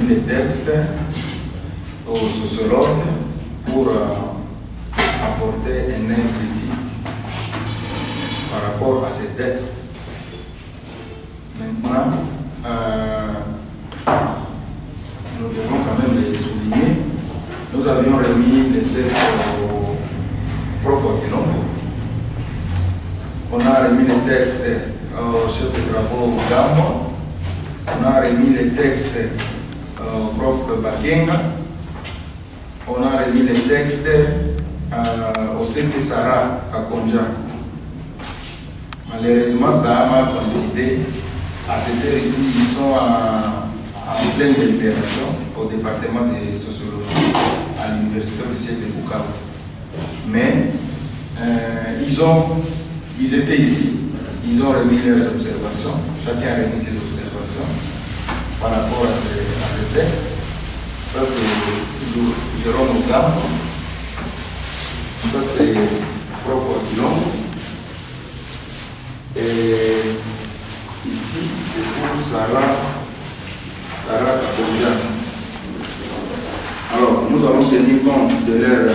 remis les textes aux sociologues pour apporter un œil critique par rapport à ces textes. Maintenant, nous devons quand même les souligner. Nous avions remis les textes au prof Kilombo. On a remis les textes au chef de travaux Gambo. On a remis les textes au prof Bakenga. On a remis les textes au CP Sarah Kakonja. Malheureusement, ça a mal coïncidé. À cette heure ici, ils sont en pleine délibération au département de sociologie à l'université officielle de Bukavu. Mais ils étaient ici, ils ont remis leurs observations, chacun a remis ses observations par rapport à ce texte. Ça c'est toujours Jérôme Ogambo, ça c'est prof Kilombo. Et ici, c'est pour Sarah Kakonja. Alors, nous allons tenir compte de leurs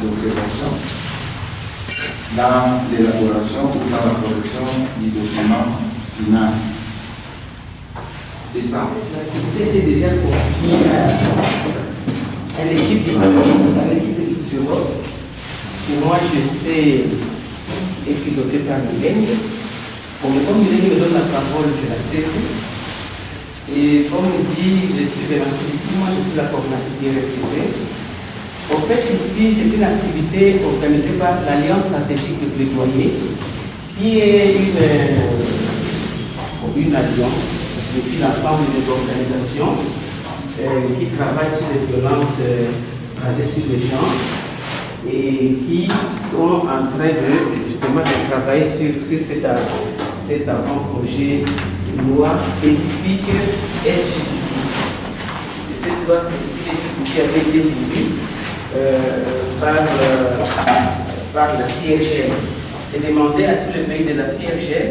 observations dans l'élaboration ou dans la correction du document final. C'est ça. L'activité était déjà confiée à l'équipe des sociologues. Et moi, je sais et piloté par Mylène. Comme Mylène me donne la parole, je la saisis. Et comme dit, je suis Vénancé ici, moi je suis la coordinatrice des retraités. En fait, ici, c'est une activité organisée par l'Alliance stratégique de plaidoyer, qui est une alliance qui signifie l'ensemble des organisations qui travaillent sur les violences basées sur les genres et qui sont en train justement de travailler sur cet avant-projet de loi spécifique SGPI. Et cette loi spécifique SGPI avait été voulue par la CIRGL. C'est demandé à tous les pays de la CIRGL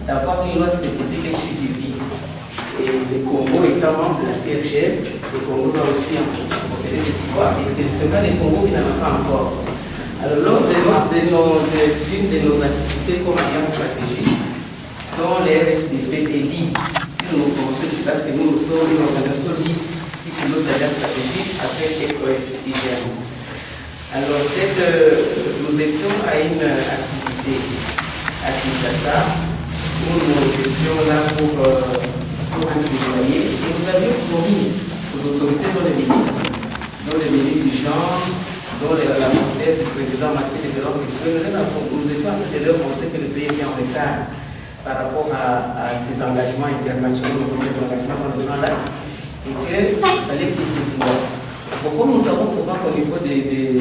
d'avoir une loi spécifique SGPI. Et le Congo étant membre de la CIRGL, le Congo doit aussi posséder cette loi. Et c'est seulement le Congo qui n'en a pas encore. Alors, lors d'une de nos activités comme alliance stratégique, dont les RFDP élites, si nous nous commençons ici parce que nous sommes une organisation élite qui pilote l'alliance stratégique avec SOS IGN. Alors, nous étions à une activité à Kinshasa où nous étions là pour un plaidoyer et nous avions promis aux autorités, dont les ministres du genre, dont la conseillère du président en matière de violences sexuelles, nous étions en train de leur montrer que le pays était en retard par rapport à ses engagements internationaux, ses engagements dans le Grand Lac, et qu'il fallait qu'il y ait cette loi. Bon, comme nous savons souvent qu'au niveau des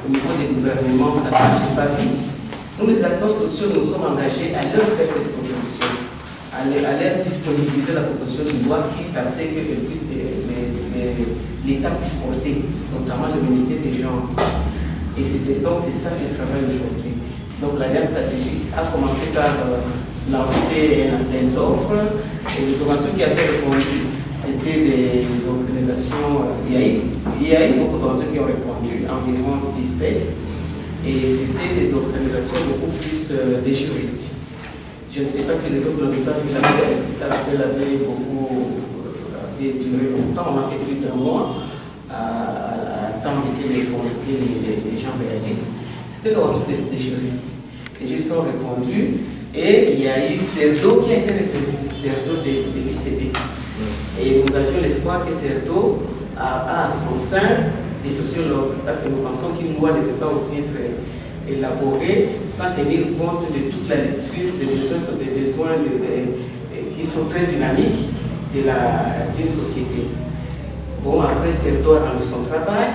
gouvernements, ça ne marche pas vite, nous, les acteurs sociaux, nous sommes engagés à leur faire cette proposition, à leur disponibiliser la proposition de loi qui pensait que l'État puisse porter, notamment le ministère des Genres. Et donc, c'est ça, ce travail aujourd'hui. Donc, l'Alliance stratégique a commencé par lancer un appel d'offres et les organisations qui avaient répondu, c'était des organisations, il y a eu beaucoup d'organisations qui ont répondu, environ 6-7, et c'était des organisations beaucoup plus des juristes. Je ne sais pas si les autres n'ont pas vu l'appel. L'appel avait duré longtemps, on a fait plus d'un mois à attendre que les gens réagissent. C'était l'organisation des juristes. Les juristes ont répondu et il y a eu CERDO qui a été retenu, CERDO de l'UCB. Et nous avions l'espoir que CERDO a à son sein des sociologues, parce que nous pensons qu'une loi ne peut pas aussi être élaborée sans tenir compte de toute la lecture des besoins qui sont très dynamiques d'une société. Bon, après, CERDO a rendu son travail.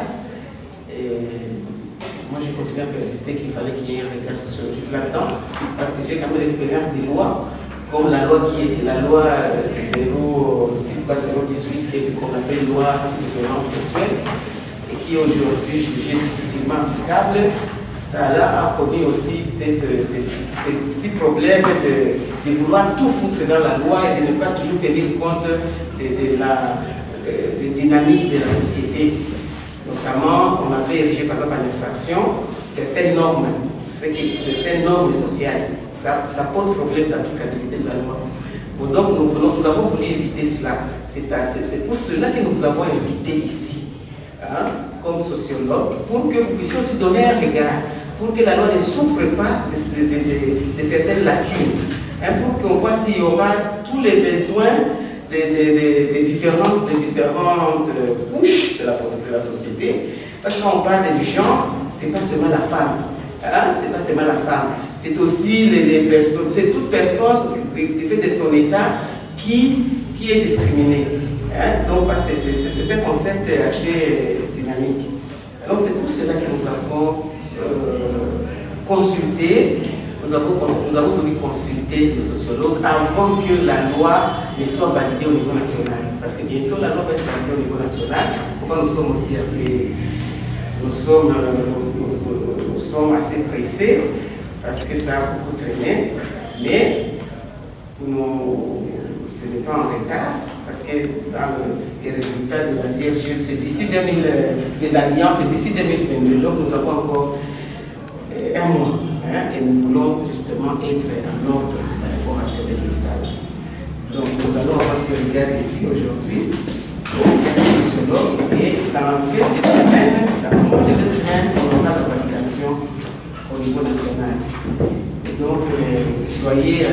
Moi, j'ai continué à persister qu'il fallait qu'il y ait un regard sociologique là-dedans, parce que j'ai quand même l'expérience des lois, comme la loi qui est la loi 018, qui est qu'on appelle loi sur les violences sexuelles, et qui est aujourd'hui jugée difficilement applicable. Ça a connu aussi ces petits problèmes de vouloir tout foutre dans la loi et de ne pas toujours tenir compte de dynamique de la société. Notamment, on avait érigé par exemple en infraction certaines normes sociales. Ça pose problème d'applicabilité de la loi. Bon, donc nous avons voulu éviter cela. C'est pour cela que nous vous avons invité ici, hein, comme sociologue, pour que vous puissiez aussi donner un regard, pour que la loi ne souffre pas de certaines lacunes, hein, pour qu'on voit s'il y aura tous les besoins des différentes couches de la société. Parce que quand on parle de genre, ce n'est pas seulement la femme. Hein? C'est pas seulement la femme. C'est aussi les personnes, c'est toute personne du fait de son état qui est discriminée. Hein? Donc c'est un concept assez dynamique. Alors c'est pour cela que nous avons consulté. Nous avons voulu consulter les sociologues avant que la loi ne soit validée au niveau national. Parce que bientôt la loi va être validée au niveau national. Pourquoi nous sommes aussi assez... Nous sommes assez pressés parce que ça a beaucoup traîné. Mais ce n'est pas en retard parce que dans les résultats de la CRG, c'est d'ici 2022. Donc nous avons encore un mois. Hein, et nous voulons justement être en ordre par rapport à ces résultats. Donc nous allons avoir ce regard ici aujourd'hui, au sociologue, et dans quelques semaines, dans moins de 2 semaines, on aura la validation au niveau national. Et donc soyez,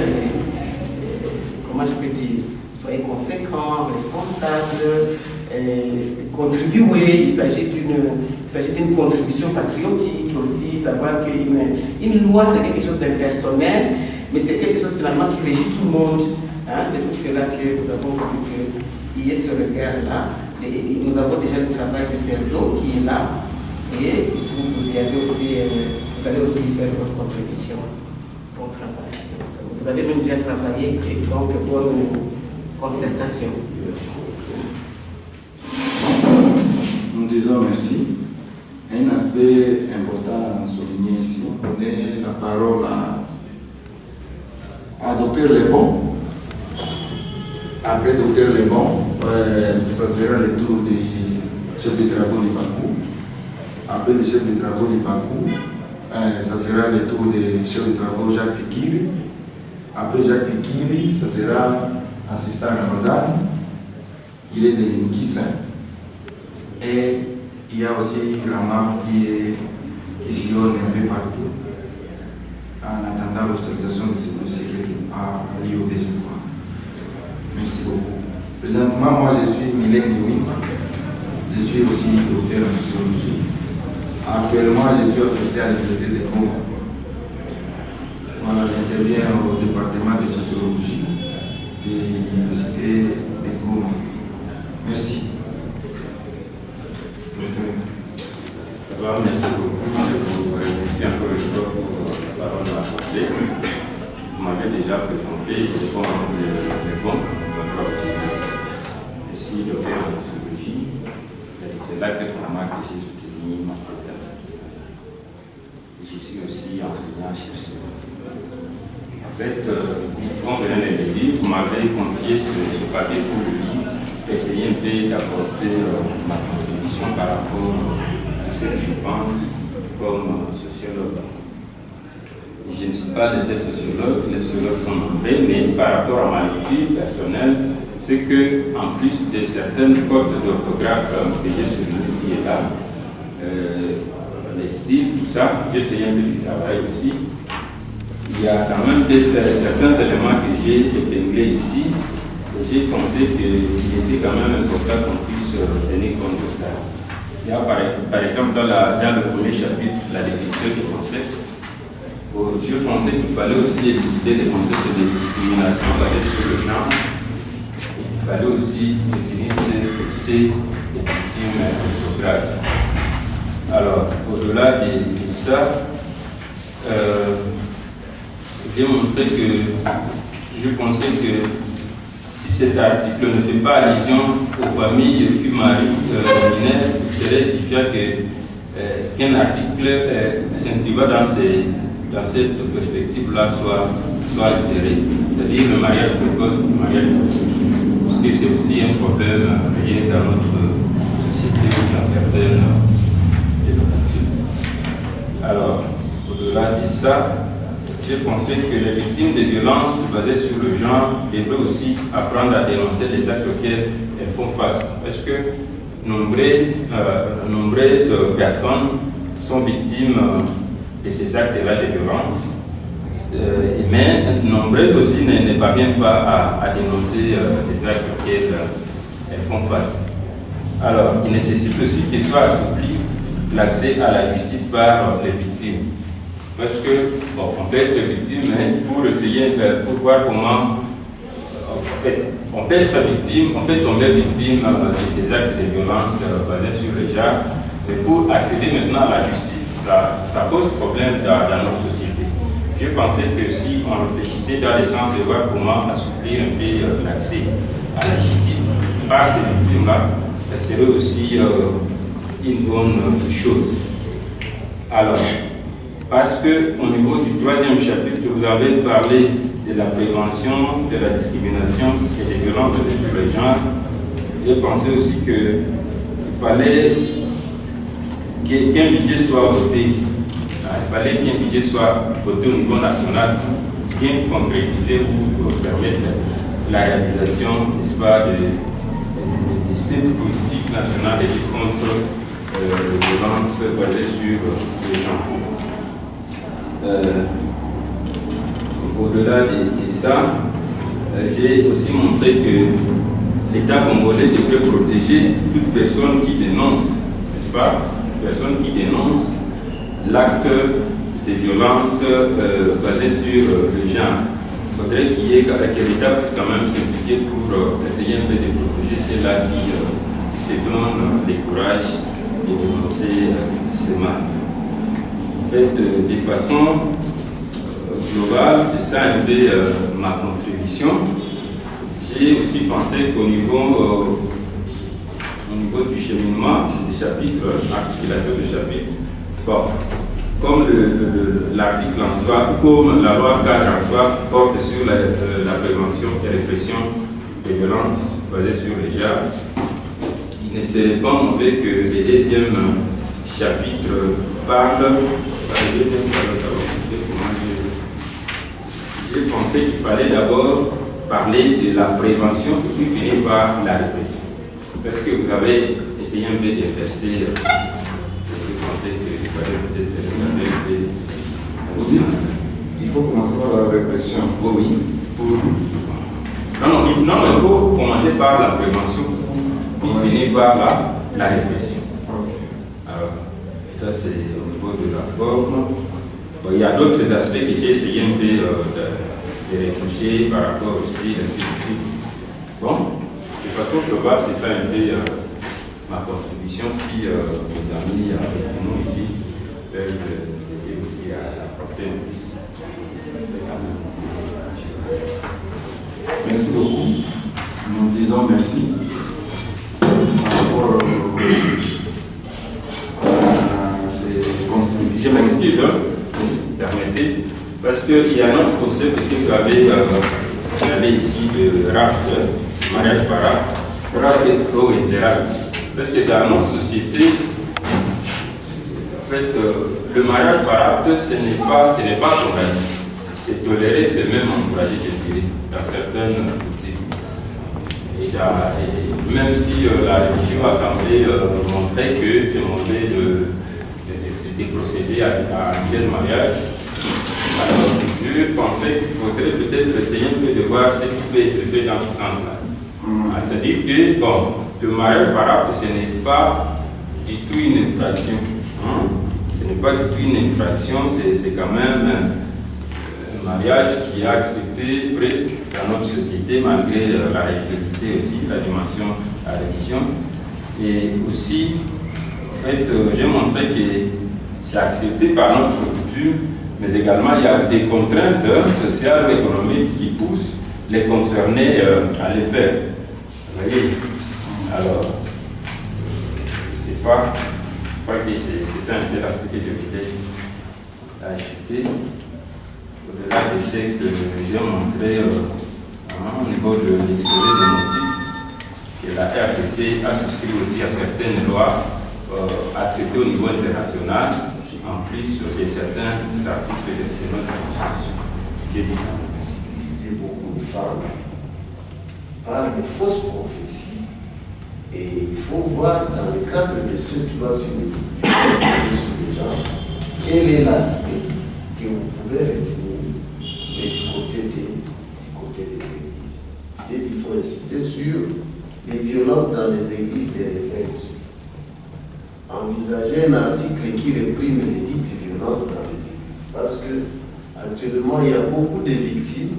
comment je peux dire, soyez conséquents, responsables, contribuer. Il s'agit d'une contribution patriotique aussi, savoir qu'une loi c'est quelque chose d'impersonnel, mais c'est quelque chose finalement qui régit tout le monde. Hein? C'est pour cela que nous avons voulu qu'il y ait ce regard-là. Et nous avons déjà le travail de Cerdo qui est là, et vous allez aussi faire votre contribution. Bon travail. Vous avez même déjà travaillé, et donc bonne concertation. Nous disons merci. Un aspect important à souligner ici, donner la parole à Dr Lebon. Après Dr Lebon, ça sera le tour du chef de travaux d'Ibakou. Après le chef de travaux d'Ibakou, ça sera le tour du chef de travaux Jacques Fikiri. Après Jacques Fikiri, ça sera assistant Ramazan. Il est de l'Inkissa. Et il y a aussi Rama qui sillonne un peu partout en attendant l'officialisation de ce dossier quelque part à l'IOB, je crois. Merci beaucoup. Présentement, moi je suis Mylène Niwima. Je suis aussi docteur en sociologie. Actuellement, je suis affecté à l'université de Goma. Voilà, j'interviens au département de sociologie de l'université de Goma. Merci. Ça va, merci beaucoup. Je vous remercie encore une fois pour la parole à apporter. Vous m'avez déjà présenté, je réponds les bons, je suis docteur en sociologie. C'est là quelques mois que j'ai soutenu ma thèse. Je suis aussi enseignant-chercheur. En fait, comme vient de le dire, vous m'avez confié ce papier pour le lire, essayer un peu d'apporter ma contribution par rapport à ce que je pense comme sociologue. Je ne suis pas de cette sociologue, les sociologues sont nombreux, mais par rapport à ma lecture personnelle, c'est que, en plus de certaines fautes d'orthographe que j'ai soulignées ici et là, les styles, tout ça, j'ai essayé un peu de travail aussi. Il y a quand même certains éléments que j'ai épinglés ici. J'ai pensé qu'il était quand même important qu'on puisse tenir compte de ça. Il y a par exemple dans le premier chapitre, la définition du concept. Je pensais qu'il fallait aussi élucider les concepts de discrimination basés sur le genre. Il fallait aussi définir ces coutumes orthographiques. Alors, au-delà de ça, j'ai montré que je pensais que si cet article ne fait pas allusion aux familles qui marient binaires, il serait édifiant qu'un article s'inscrivant dans cette perspective-là soit inséré, c'est-à-dire le mariage précoce, le mariage toxique. que c'est aussi un problème réel dans notre société, dans certaines démocraties. Alors, au-delà de ça, j'ai pensé que les victimes de violences basées sur le genre devraient aussi apprendre à dénoncer les actes auxquels elles font face. Parce que nombreuses personnes sont victimes de ces actes-là de violence, mais nombreuses aussi ne parviennent pas à dénoncer les actes auxquels elles font face. Alors, il nécessite aussi qu'il soit assoupli l'accès à la justice par les victimes. Parce que, bon, on peut être victime, mais pour essayer, pour voir comment, en fait, on peut être victime, on peut tomber victime de ces actes de violence basés sur le genre, mais pour accéder maintenant à la justice, ça pose problème dans notre société. Je pensais que si on réfléchissait dans le sens de voir comment assouplir un peu l'accès à la justice par ces victimes-là, ça serait aussi une bonne chose. Alors, parce qu'au niveau du 3e chapitre, vous avez parlé de la prévention, de la discrimination et des violences basées sur le genre. J'ai pensé aussi qu'il fallait qu'un budget soit voté. Il fallait qu'un budget soit voté au niveau national pour bien concrétiser ou permettre la réalisation, n'est-ce pas, de cette politique nationale de lutte contre les violences basées sur le genre. Au-delà de ça, j'ai aussi montré que l'État congolais devrait protéger toute personne qui dénonce, n'est-ce pas, personne qui dénonce l'acte de violence basé sur le genre. Il faudrait que l'État puisse quand même s'impliquer pour essayer un peu de protéger ceux-là qui se donnent le courage de dénoncer ce mal. En fait, de façon globale, c'est ça un peu ma contribution. J'ai aussi pensé qu'au niveau du cheminement du chapitre, l'articulation du chapitre, bon, comme l'article en soi, comme la loi cadre en soi porte sur la prévention et répression des violences basées sur les genres, il ne serait pas mauvais que le 2e chapitre parle. J'ai pensé qu'il fallait d'abord parler de la prévention et puis finir par la répression. Parce que vous avez essayé un peu d'inverser. Je pensais qu'il fallait peut-être regarder un peu. Il faut commencer par la répression. Oh oui. Non, il faut commencer par la prévention puis finir par la répression. Alors, ça c'est au niveau de la forme. Bon, il y a d'autres aspects que j'ai essayé un peu de retoucher par rapport au style, ainsi de suite. Bon, de façon globale, c'est ça un peu ma contribution. Si mes amis avec nous ici peuvent nous aider aussi à apporter un plus. Merci beaucoup. Nous disons merci par rapport à ces contributions. Je m'excuse, permettez, parce qu'il y a un autre concept que vous avez ici de rapt, mariage par rapt. Oui, le rapt. Parce que dans notre société, en fait, le mariage par rapt, ce n'est pas encouragé. C'est toléré, c'est même encouragé, je dirais, dans certaines boutiques. Et même si la religion a semblé montrer que c'est mauvais de procéder à un tel mariage, alors je pensais qu'il faudrait peut-être essayer un peu de voir ce qui peut être fait dans ce sens-là. C'est-à-dire que, bon, le mariage par acte, ce n'est pas du tout une infraction. Ce n'est pas du tout une infraction, c'est quand même un mariage qui est accepté presque dans notre société, malgré la religiosité aussi, la dimension de la religion. Et aussi, en fait, j'ai montré que c'est accepté par notre coutume, mais également il y a des contraintes sociales ou économiques qui poussent les concernés à le faire. Vous voyez? Alors, je crois que c'est ça un peu l'aspect que je voulais ajouter. Au-delà de ce que j'ai montré au niveau de l'exposé des motifs, que la RDC a souscrit aussi à certaines lois acceptées au niveau international, en plus de certains articles de notre Constitution. Beaucoup de femmes par des fausses prophéties. Et il faut voir dans le cadre de cette loi sur les gens, quel est l'aspect que vous pouvez retenir du côté des églises. Il faut insister sur les violences dans les églises des réveils. Envisager un article qui réprime les dites violences dans les églises. Parce que actuellement, il y a beaucoup de victimes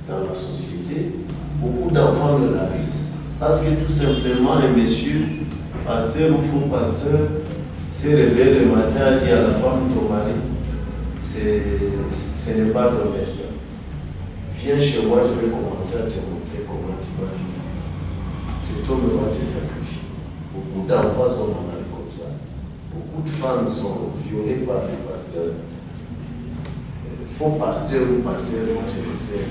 dans la société, beaucoup d'enfants de la rue. Parce que tout simplement, un monsieur, pasteur ou faux pasteur, s'est réveillé le matin et dit à la femme, ton mari, ce n'est pas ton destin. Viens chez moi, je vais commencer à te montrer comment tu vas vivre. Cet homme va te sacrifier. Beaucoup d'enfants sont malades comme ça. Beaucoup de femmes sont violées par les pasteurs. Faux pasteur ou pasteur, moi je ne sais.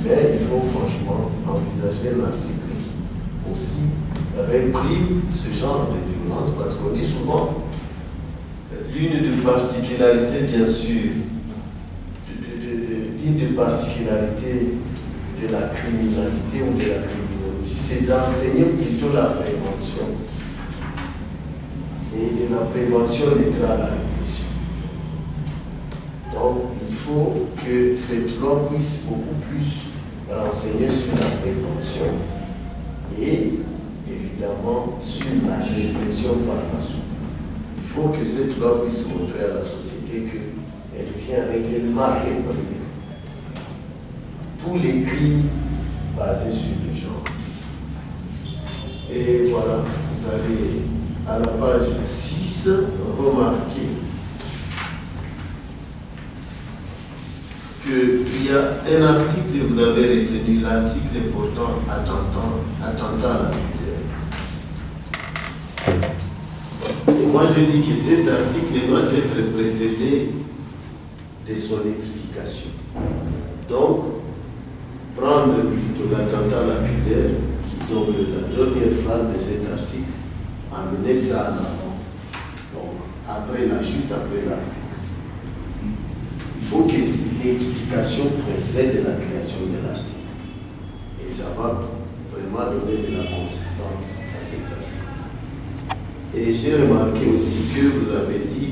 Mais il faut franchement envisager un article qui aussi réprime ce genre de violence, parce qu'on dit souvent l'une des particularités, bien sûr, l'une des particularités de la criminalité ou de la criminologie, c'est d'enseigner plutôt la prévention. Et de la prévention naîtra la répression. Donc, il faut que cette loi puisse beaucoup plus renseigner sur la prévention et, évidemment, sur la répression par la suite. Il faut que cette loi puisse montrer à la société qu'elle vient réellement réprimer tous les crimes basés sur le genre. Et voilà, vous allez à la page 6 remarquer qu'il y a un article que vous avez retenu, l'article portant attentat à la vie. Et moi je dis que cet article doit être précédé de son explication. Donc, prendre plutôt l'attentat lapidaire, qui donne la dernière phrase de cet article, amener ça en avant. Donc, juste après l'article. Il faut que l'explication précède la création de l'article. Et ça va vraiment donner de la consistance à cet article. Et j'ai remarqué aussi que vous avez dit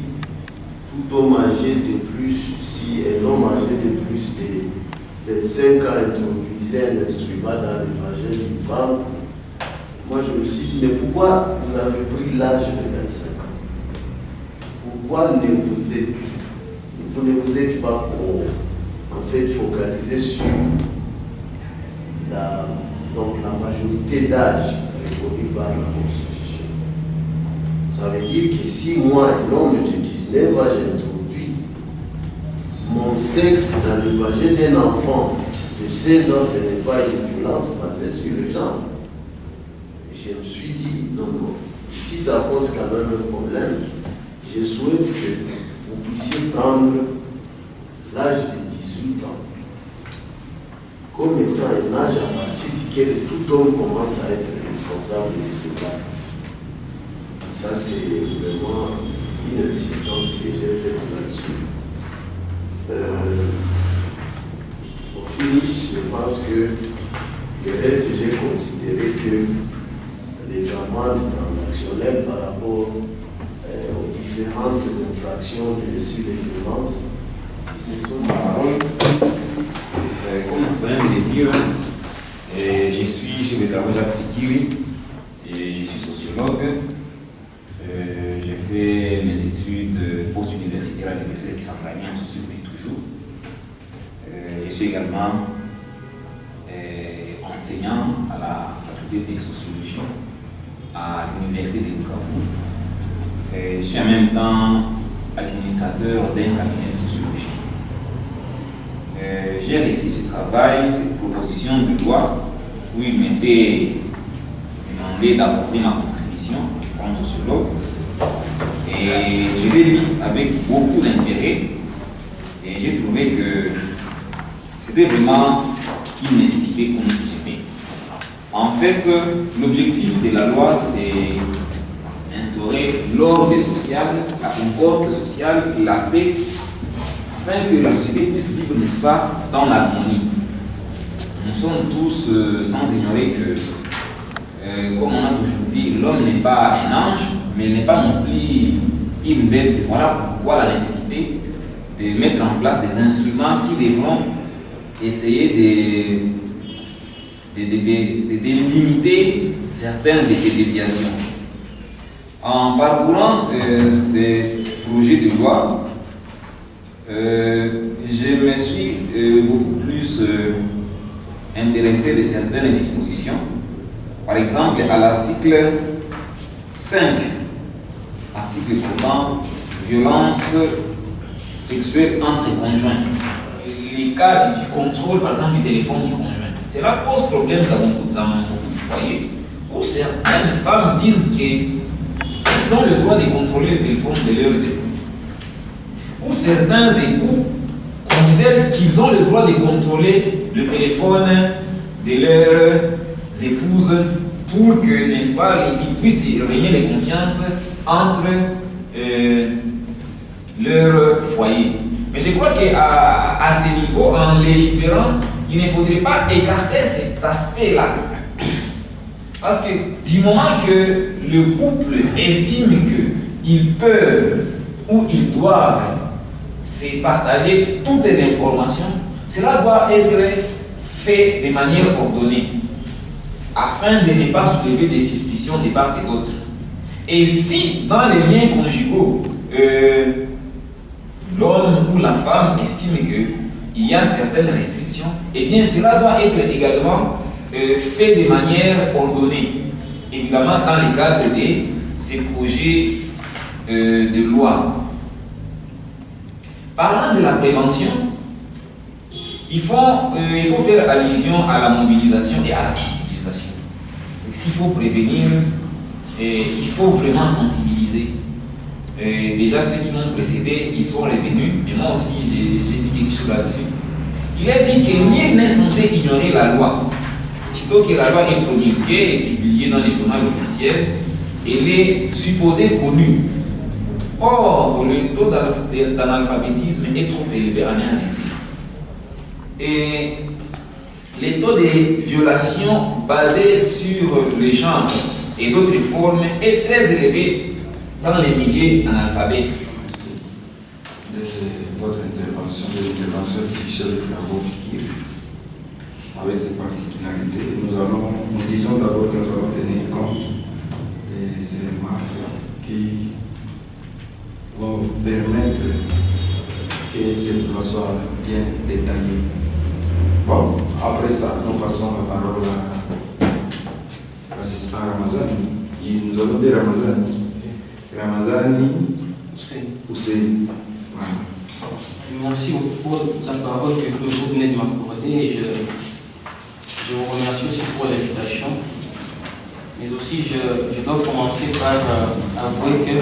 tout homme âgé de plus, si un homme âgé de plus de 25 ans introduisait un instrument dans l'évangile d'une femme, moi je me suis dit, mais pourquoi vous avez pris l'âge de 25 ans? Pourquoi vous ne vous êtes pas en fait focalisé sur la majorité d'âge reconnue par la Constitution? Ça veut dire que si moi, un homme de 19 ans, j'introduis mon sexe dans l'évangile d'un enfant de 16 ans, ce n'est pas une violence basée sur le genre. Je me suis dit, non, si ça pose quand même un problème, je souhaite que vous puissiez prendre l'âge de 18 ans comme étant un âge à partir duquel tout homme commence à être responsable de ses actes. Ça, c'est vraiment une insistance que j'ai faite là-dessus. Au finish, je pense que le reste, j'ai considéré que les amendes transactionnelles par rapport aux différentes infractions sur les violences, ce sont des paroles. Comme vous venez de le dire, je m'appelle Jacques Fikiri et je suis sociologue. J'ai fait mes études post-universitaires à l'Université de Kisangani en sociologie toujours. Je suis également enseignant à la faculté de sociologie à l'Université de Bukavu. Je suis en même temps administrateur d'un cabinet de sociologie. J'ai réussi ce travail, cette proposition de loi, où il m'était demandé d'apporter ma contribution comme sociologue. Et je l'ai lu avec beaucoup d'intérêt et j'ai trouvé que c'était vraiment une nécessité pour une société. En fait, l'objectif de la loi, c'est instaurer l'ordre social, la concorde sociale, la paix, afin que la société puisse vivre, n'est-ce pas, dans l'harmonie. Nous sommes tous, sans ignorer que, comme on a toujours dit, l'homme n'est pas un ange, mais il n'est pas non plus une bête. Voilà pourquoi la nécessité de mettre en place des instruments qui devront essayer de limiter certaines de ces déviations. En parcourant ces projets de loi, je me suis beaucoup plus intéressé de certaines dispositions. Par exemple, à l'article 5, article portant violence sexuelle entre conjoints. Les cas du contrôle, par exemple, du téléphone du conjoint. Cela pose problème dans beaucoup de foyers où certaines femmes disent qu'elles ont le droit de contrôler le téléphone de leurs époux. Ou certains époux considèrent qu'ils ont le droit de contrôler le téléphone de leurs épouses pour que, n'est-ce pas, ils puissent régner les confiances entre leur foyer. Mais je crois qu'à ce niveau, en légiférant, il ne faudrait pas écarter cet aspect-là. Parce que du moment que le couple estime qu'ils peuvent ou ils doivent se partager toutes les informations, cela doit être fait de manière ordonnée, afin de ne pas soulever des suspicions de part et d'autre. Et si dans les liens conjugaux, l'homme ou la femme estime qu'il y a certaines restrictions, eh bien cela doit être également fait de manière ordonnée, évidemment dans le cadre de ces projets de loi. Parlant de la prévention, il faut faire allusion à la mobilisation et à la sensibilisation. S'il faut prévenir, il faut vraiment sensibiliser. Déjà, ceux qui m'ont précédé, ils sont revenus, mais moi aussi, j'ai dit quelque chose là-dessus. Il est dit que nul n'est censé ignorer la loi. Sitôt que la loi est promulguée et publiée dans les journaux officiels, elle est supposée connue. Or, le taux d'analphabétisme est trop élevé en RDC. Et les taux de violation basés sur le genre et d'autres formes est très élevé dans les milieux analphabètes. De votre intervention, de l'intervention du chef de travaux FIKIR, avec ses particularités, nous disons d'abord que nous allons tenir compte de ces remarques qui vont vous permettre que cette loi soit bien détaillée. Bon, après ça, nous passons la parole à l'assistant Ramazani. Nous avons dit Ramazani. Ramazani Hussein. Voilà. Merci pour la parole que vous venez de m'accorder. Je vous remercie aussi pour l'invitation. Mais aussi, je dois commencer par avouer que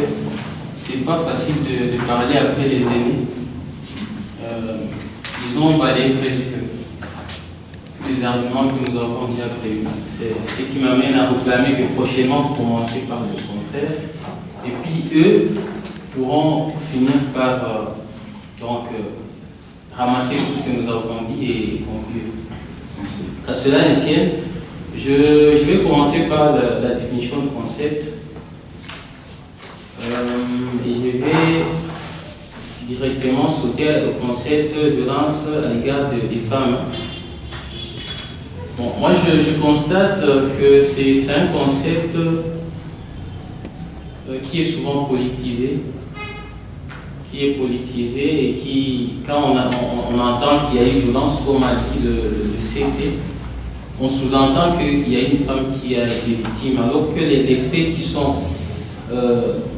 ce n'est pas facile de parler après les aînés. Ils ont balayé presque tous les arguments que nous avons déjà prévus. C'est ce qui m'amène à réclamer que prochainement, vous commencez par le contraire. Et puis eux pourront finir par ramasser tout ce que nous avons dit et conclure. Qu'à cela ne tienne, je vais commencer par la définition de concept. Et je vais directement sauter au concept de violence à l'égard des femmes. Bon, moi je constate que c'est un concept qui est souvent politisé, et qui, quand on entend qu'il y a une violence, comme a dit le CT, on sous-entend qu'il y a une femme qui a été victime, alors que les faits qui sont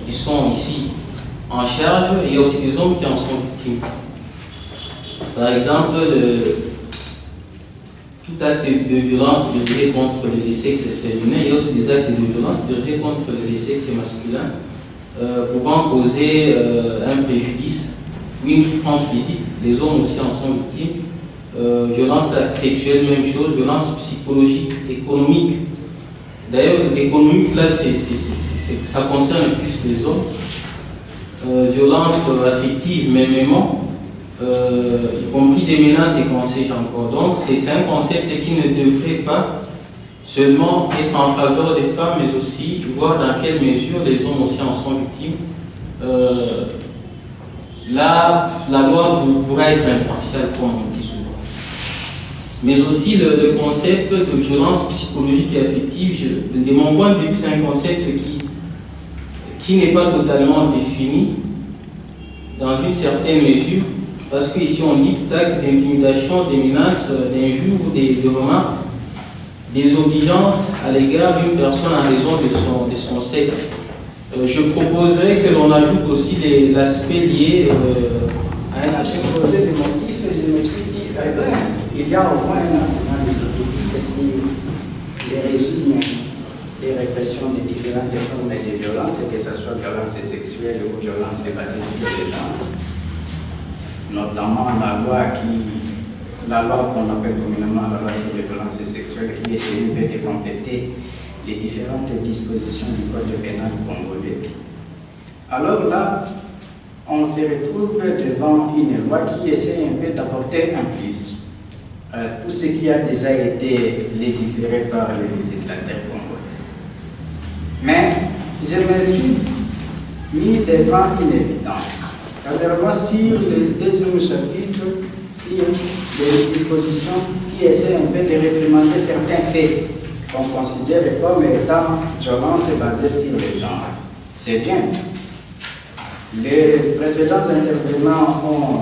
ici en charge, il y a aussi des hommes qui en sont victimes. Par exemple, tout acte de violence dirigé contre les sexes féminins, il y a aussi des actes de violence dirigés contre les sexes masculins, pouvant causer un préjudice ou une souffrance physique. Les hommes aussi en sont victimes. violence sexuelle, même chose, violence psychologique, économique. D'ailleurs, économique, là, ça concerne plus les hommes. Violence affective, mêmement, y compris des menaces et conseils encore. Donc, c'est un concept qui ne devrait pas seulement être en faveur des femmes, mais aussi voir dans quelle mesure les hommes aussi en sont victimes. Là, la loi pourra être impartiale, comme on dit souvent. Mais aussi le concept de violence psychologique et affective, de mon point de vue, c'est un concept qui n'est pas totalement défini dans une certaine mesure, parce qu'ici on dit d'actes d'intimidation, des menaces, d'injures ou des remarques désobligeantes à l'égard d'une personne en raison de son sexe. Je proposerais que l'on ajoute aussi l'aspect lié à un aspect. Exposé des motifs, je me suis dit, eh bien, il y a au moins un enseignement juridique sur les régimes de répression des différentes formes de violence, que ce soit violence sexuelle ou violence basée sur les genres, notamment la loi qu'on appelle communément la loi sur les violences sexuelles, qui essaie de compléter les différentes dispositions du code pénal congolais. Alors là, on se retrouve devant une loi qui essaie un peu d'apporter un plus à tout ce qui a déjà été légiféré par les législateurs congolais. Mais je me suis mis devant une évidence. Alors, sur le deuxième chapitre, sur les dispositions qui essaient un peu de réprimander certains faits qu'on considère comme étant violence basée sur les genres. C'est bien. Les précédents intervenants ont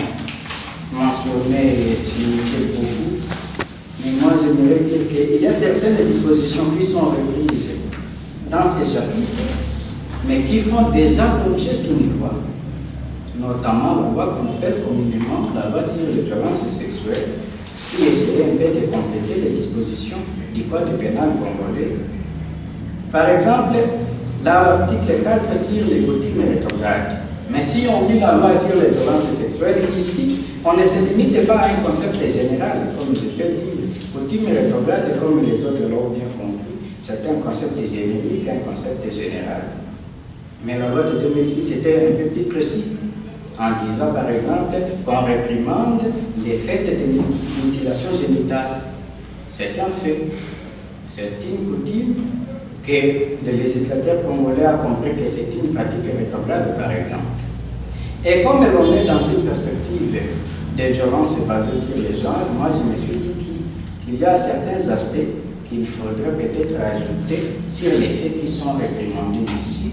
mentionné et signifié beaucoup, mais moi j'aimerais dire qu'il y a certaines dispositions qui sont reprises dans ces chapitres, mais qui font déjà l'objet d'une loi, notamment la loi qu'on appelle communément la loi sur les violences sexuelles, qui essaierait un peu de compléter les dispositions du code pénal congolais. Par exemple, l'article 4 sur les coutumes rétrogrades. Mais si on lit la loi sur les violences sexuelles, ici, on ne se limite pas à un concept général, comme je peux dire. Coutumes rétrogrades, comme les autres l'ont bien compris, c'est un concept générique, un concept général. Mais la loi de 2006 était un peu plus précis, en disant par exemple qu'on réprimande les faits de mutilation génitale. C'est un fait, c'est une coutume que le législateur congolais a compris que c'est une pratique rétrograde, par exemple. Et comme l'on est dans une perspective de violence basée sur les genres, moi je me suis dit qu'il y a certains aspects qu'il faudrait peut-être ajouter sur les faits qui sont réprimandés ici,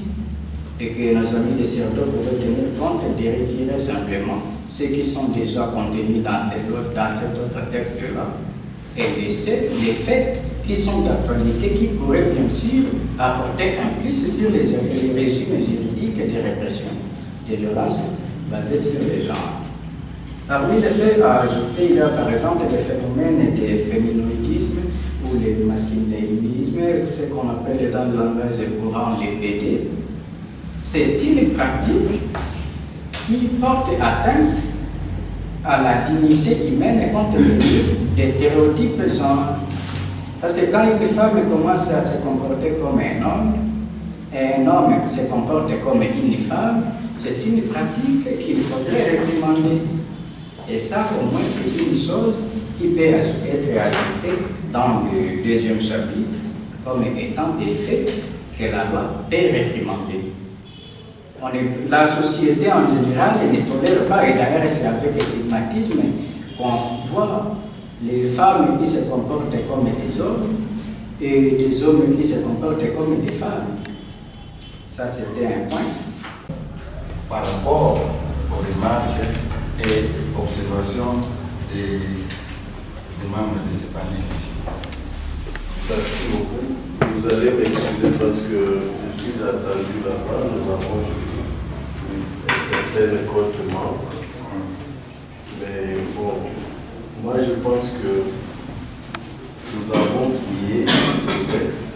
et que nos amis de CERDO pourraient tenir compte de retirer simplement ceux qui sont déjà contenus dans cet autre texte-là, et laisser les faits qui sont d'actualité, qui pourraient bien sûr apporter un plus sur les régimes juridiques de répression des violences basées sur les genres. Parmi les faits à ajouter, il y a par exemple le phénomène de féminoïdisme ou le masculinisme, ce qu'on appelle dans le langage courant les PD. C'est une pratique qui porte atteinte à la dignité humaine compte tenu des stéréotypes genre. Parce que quand une femme commence à se comporter comme un homme se comporte comme une femme, c'est une pratique qu'il faudrait réprimander. Et ça, au moins, c'est une chose qui peut être ajoutée dans le deuxième chapitre comme étant des faits que la loi peut réprimander. La société en général ne tolère pas, et d'ailleurs c'est avec le stigmatisme qu'on voit les femmes qui se comportent comme des hommes et des hommes qui se comportent comme des femmes. Ça, c'était un point. Par rapport aux remarques et observations des membres de ce panel ici. Merci beaucoup. Vous allez m'excuser parce que je suis attendu là-bas. Nous avons certaines côtes manquent. Mais bon, moi je pense que nous avons fouillé ce texte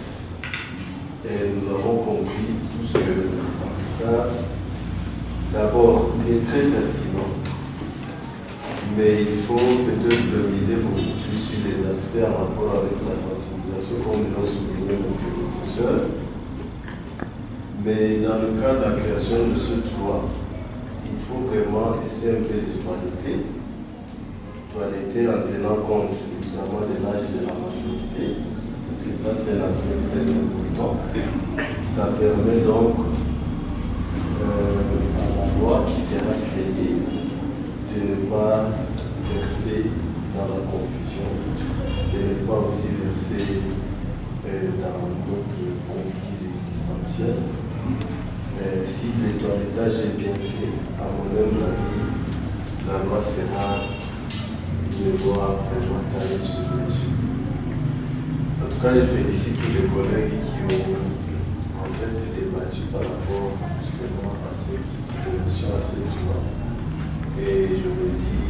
et nous avons compris tout ce que, en tout cas, d'abord, il est très pertinent. Mais il faut peut-être miser beaucoup plus sur les aspects en rapport avec la sensibilisation, comme l'ont souligné nos prédécesseurs. Mais dans le cadre de la création de ce loi, il faut vraiment essayer un peu de toiletter en tenant compte évidemment de l'âge de la majorité, parce que ça c'est un aspect très important. Ça permet donc à la loi qui sera créée de ne pas verser dans la confusion, de ne pas aussi verser dans d'autres conflits existentiels. Si le toilettage est bien fait, à mon humble avis, la loi sera une loi vraiment taillée sur mesure. En tout cas, je félicite tous les collègues qui ont en fait débattu par rapport justement à cette dimension, à cette loi. Et je me dis,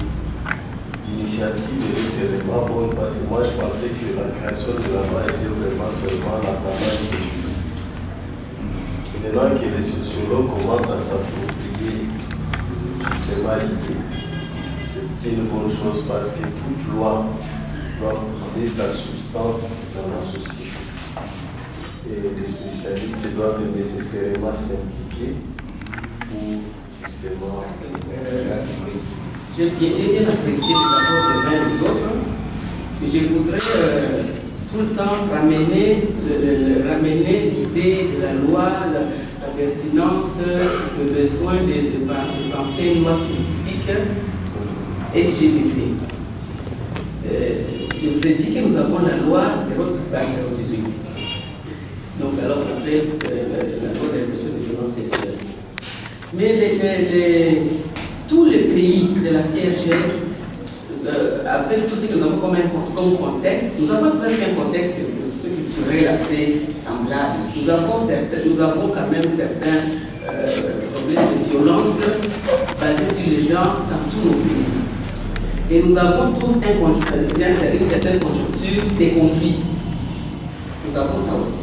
l'initiative est tellement bonne parce que moi je pensais que la création de la loi était vraiment seulement la parole des juristes. Maintenant que les sociologues commencent à s'approprier justement l'idée, c'est une bonne chose parce que toute loi doit puiser sa substance dans la société. Et les spécialistes doivent nécessairement s'impliquer pour justement... J'ai bien apprécié les rapports des uns et des autres, mais je voudrais tout le temps ramener l'idée de la loi, la pertinence, le besoin de penser une loi spécifique SGBF. Je vous ai dit que nous avons la loi 068. Donc alors on appelle la loi de répression des violences sexuelles. Mais tous les pays de la CRG, avec tout ce que nous avons comme contexte, nous avons presque un contexte culturel assez semblable. Nous avons quand même certains problèmes de violence basés sur les genres dans tous nos pays. Et nous avons tous une certaine conjoncture des conflits. Nous avons ça aussi.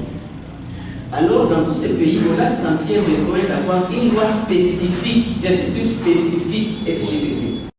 Alors, dans tous ces pays, on a senti un besoin d'avoir une loi spécifique, j'insiste, spécifique SGBF.